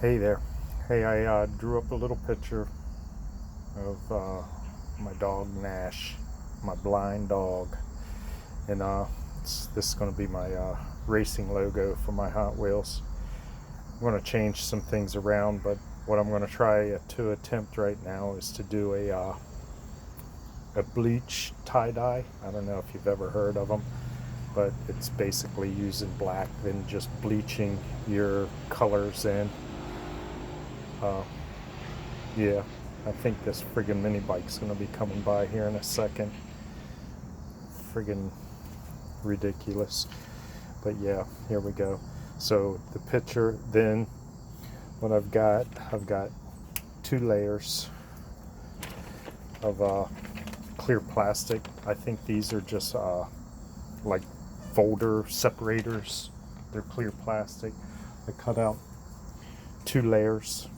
Hey there. Hey, I drew up a little picture of my dog Nash, my blind dog, and this is going to be my racing logo for my Hot Wheels. I'm going to change some things around, but what I'm going to try to attempt right now is to do a bleach tie-dye. I don't know if you've ever heard of them, but it's basically using black, then just bleaching your colors in. Yeah, I think this friggin' mini bike's gonna be coming by here in a second. Friggin' ridiculous. But yeah, here we go. So the picture, then what I've got two layers of clear plastic. I think these are just like folder separators. They're clear plastic. I cut out two layers.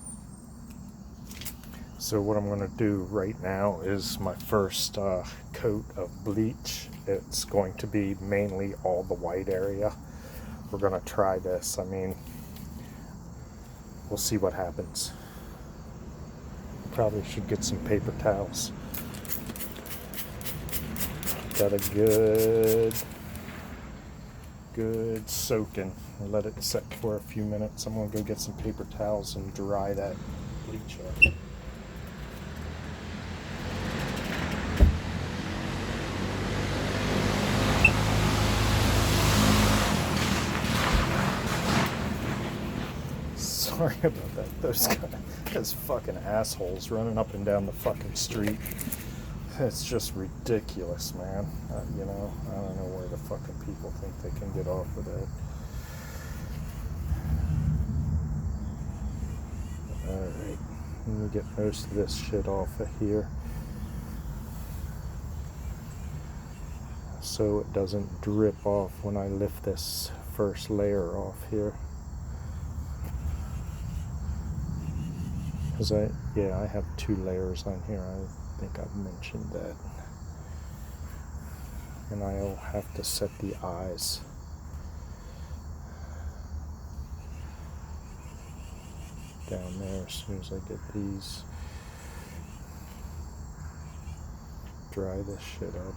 So what I'm going to do right now is my first coat of bleach. It's going to be mainly all the white area. We're going to try this. I mean, we'll see what happens. Probably should get some paper towels. Got a good soaking. Let it set for a few minutes. I'm going to go get some paper towels and dry that bleach up. Sorry about that. Those fucking assholes running up and down the fucking street. It's just ridiculous, man. I don't know where the fucking people think they can get off with that. Alright, let me get most of this shit off of here, so it doesn't drip off when I lift this first layer off here. Because I have two layers on here. I think I've mentioned that. And I'll have to set the eyes. Down there as soon as I get these. Dry this shit up.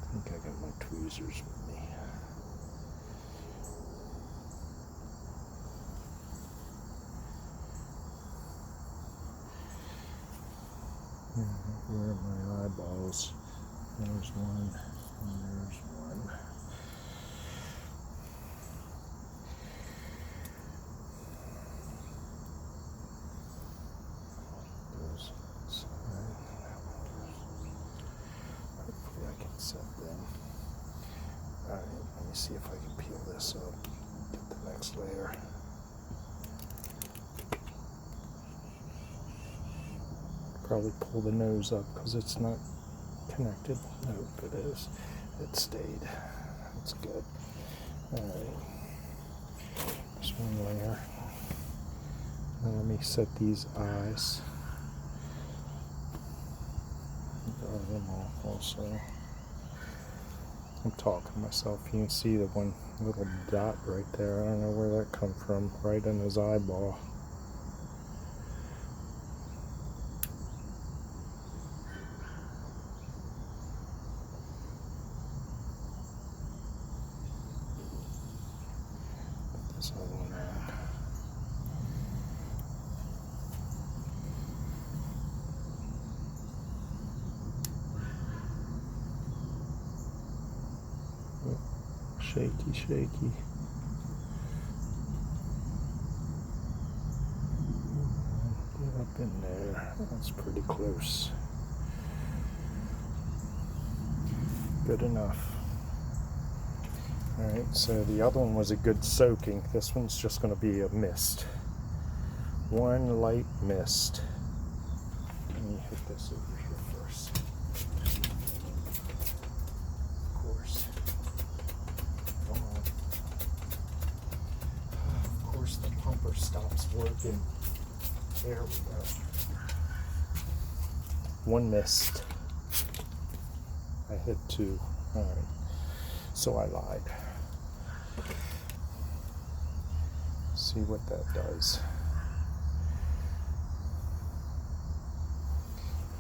I think I got my tweezers with me. Where are my eyeballs? There's one, and there's one. Those inside. Hopefully I can set them. Alright, let me see if I can peel this up. Get the next layer. Probably pull the nose up because it's not connected. Nope, it is. It stayed. That's good. Alright. Just one layer. Now let me set these eyes. Draw them off also. I'm talking to myself. You can see the one little dot right there. I don't know where that come from. Right in his eyeball. This other one on. Oh, shaky. Get up in there. That's pretty close. Good enough. Alright, so the other one was a good soaking. This one's just going to be a mist. One light mist. Let me hit this over here first. Of course. Come on. Of course the pumper stops working. There we go. One mist. I hit two. Alright. So I lied. See what that does.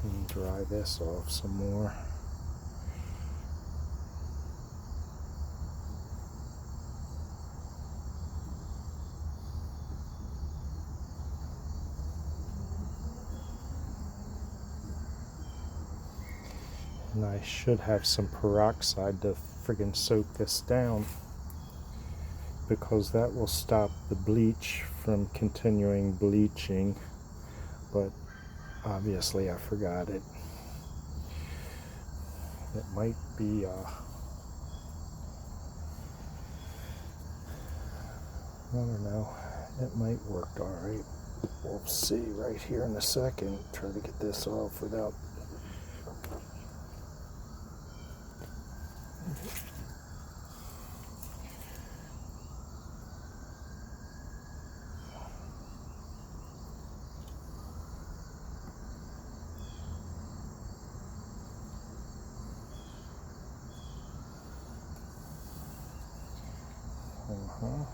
And dry this off some more. And I should have some peroxide to friggin' soak this down, because that will stop the bleach from continuing bleaching, but obviously I forgot it. It might be I don't know, it might work alright. We'll see right here in a second. Try to get this off without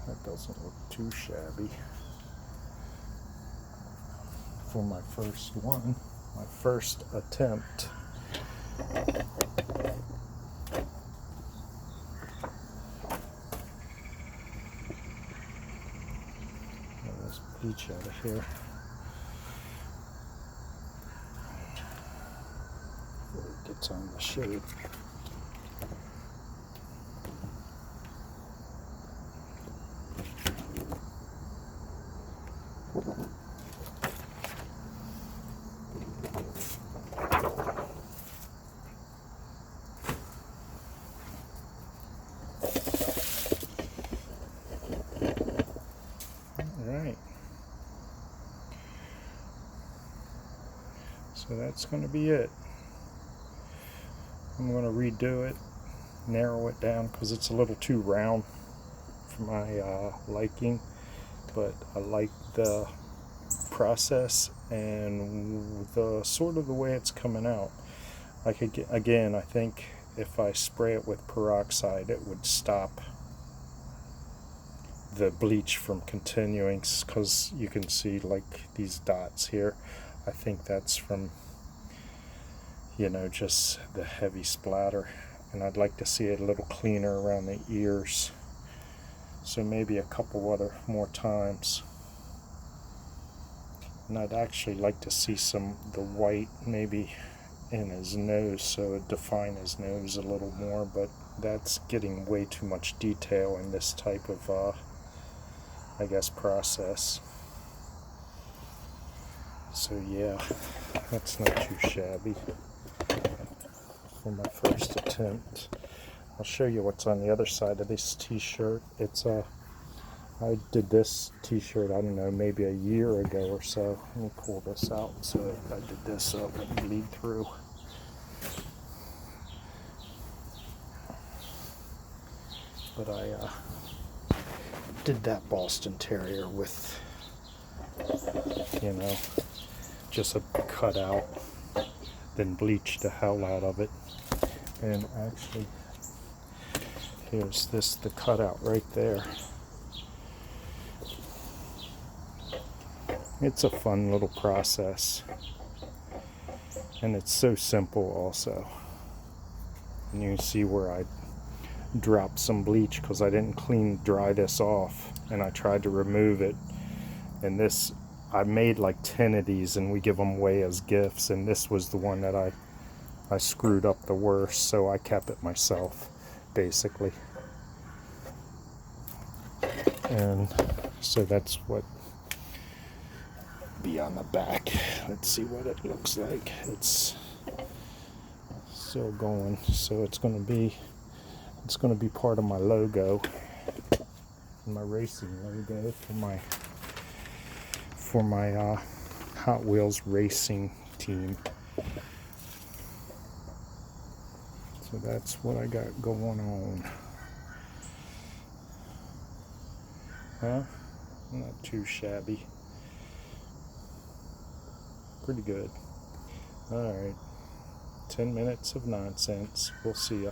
that doesn't look too shabby for my first one, my first attempt. Let's bleach out of here before it gets on the shape. Alright, so that's going to be it. I'm going to redo it, narrow it down because it's a little too round for my liking, but I like the process and the sort of the way it's coming out. Like again, I think if I spray it with peroxide, it would stop the bleach from continuing, because you can see like these dots here. I think that's from, you know, just the heavy splatter, and I'd like to see it a little cleaner around the ears, so maybe a couple other more times. And I'd actually like to see the white maybe in his nose, so it define his nose a little more, but that's getting way too much detail in this type of I guess process. So yeah, that's not too shabby for my first attempt. I'll show you what's on the other side of this t-shirt. It's I did this t-shirt, I don't know, maybe a year ago or so. Let me pull this out so I did this so it wouldn't bleed through. But I did that Boston Terrier with, you know, just a cutout, then bleached the hell out of it. And actually, here's the cutout right there. It's a fun little process, and it's so simple also. And you can see where I dropped some bleach because I didn't dry this off, and I tried to remove it. And this, I made like 10 of these and we give them away as gifts, and this was the one that I screwed up the worst, so I kept it myself basically. And so that's what be on the back. Let's see what it looks like. It's still going, so it's going to be part of my logo, my racing logo for my Hot Wheels racing team. So that's what I got going on. Huh? Not too shabby. Pretty good. Alright. 10 minutes of nonsense. We'll see ya.